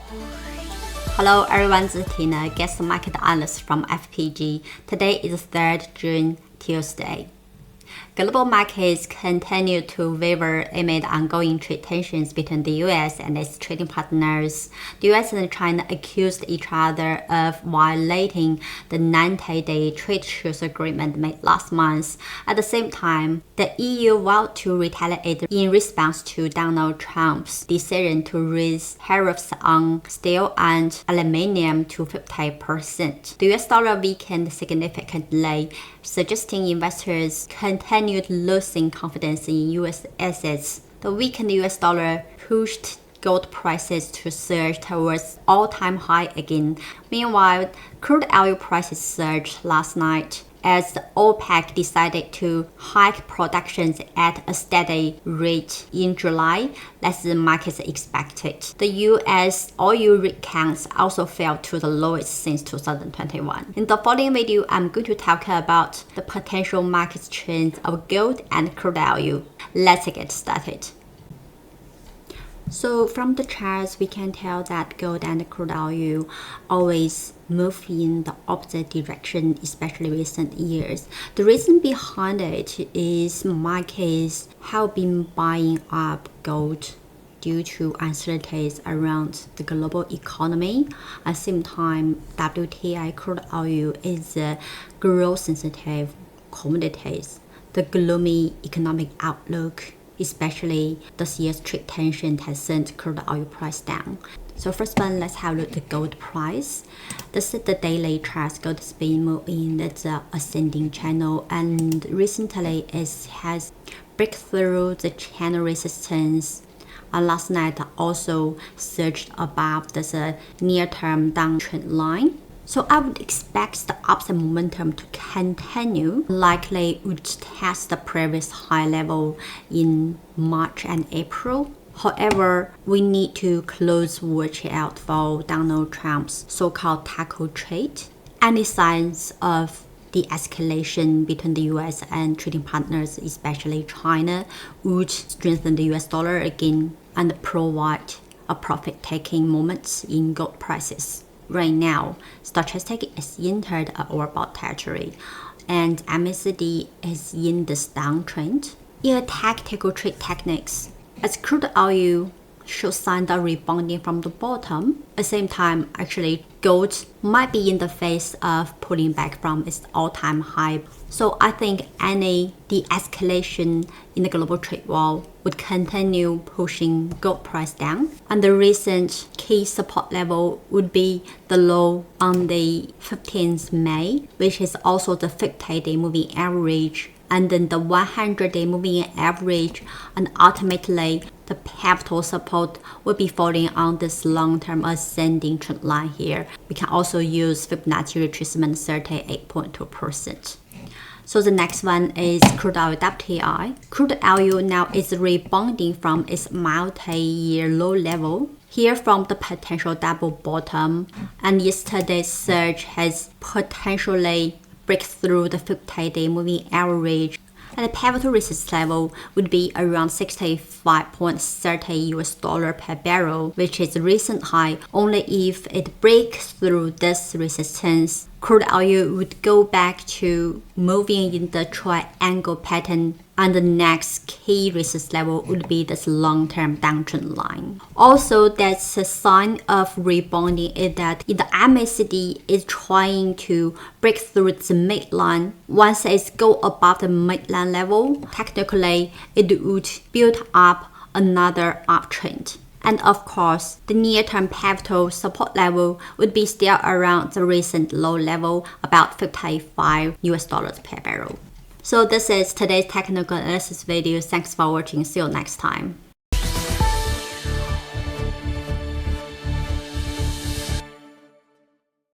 Hello everyone, this is Tina, guest market analyst from FPG. Today is 3rd June, Tuesday. Global markets continue to waver amid ongoing trade tensions between the US and its trading partners. The US and China accused each other of violating the 90-day trade truce agreement made last month. At the same time, the EU vowed to retaliate in response to Donald Trump's decision to raise tariffs on steel and aluminum to 50%. The US dollar weakened significantly, suggesting investors continued losing confidence in US assets. The weakened US dollar pushed gold prices to surge towards all-time high again. Meanwhile, crude oil prices surged last night as the OPEC decided to hike production at a steady rate in July, less than markets expected. The US oil rig counts also fell to the lowest since 2021. In the following video, I'm going to talk about the potential market trends of gold and crude oil. Let's get started. So from the charts, we can tell that gold and crude oil always move in the opposite direction, especially recent years. The reason behind it is markets have been buying up gold due to uncertainties around the global economy. At the same time, WTI crude oil is a growth-sensitive commodity. The gloomy economic outlook, especially this year's trade tension, has sent crude oil price down. So first one, let's have a look at the gold price. This is the daily chart. Gold has been moving in the ascending channel, and recently it has break through the channel resistance. And last night also surged above the near-term downtrend line. So I would expect the upside momentum to continue. Likely would test the previous high level in March and April. However, we need to close watch out for Donald Trump's so-called tackle trade. Any signs of the escalation between the US and trading partners, especially China, would strengthen the US dollar again and provide a profit-taking moment in gold prices. Right now, stochastic is entered a overbought territory, and MACD is in this downtrend. In a tactical trade techniques, as crude oil shows signs of rebounding from the bottom, at the same time, actually, gold might be in the face of pulling back from its all-time high. So I think any de-escalation in the global trade war would continue pushing gold price down. And the recent key support level would be the low on the 15th May, which is also the 50-day moving average, and then the 100-day moving average, and ultimately the pivotal support will be falling on this long-term ascending trend line here. We can also use Fibonacci retracement 38.2%. So the next one is crude oil WTI. Crude oil now is rebounding from its multi-year low level, here from the potential double bottom, and yesterday's surge has potentially break through the 50-day moving average, and the pivotal resistance level would be around $65.30 US per barrel, which is a recent high. Only if it breaks through this resistance, crude oil would go back to moving in the triangle pattern, and the next key resistance level would be this long-term downtrend line. Also, that's a sign of rebounding is that the MACD is trying to break through the midline. Once it goes above the midline level, technically it would build up another uptrend. And of course, the near-term pivotal support level would be still around the recent low level, about $55 US per barrel. So this is today's technical analysis video. Thanks for watching. See you next time.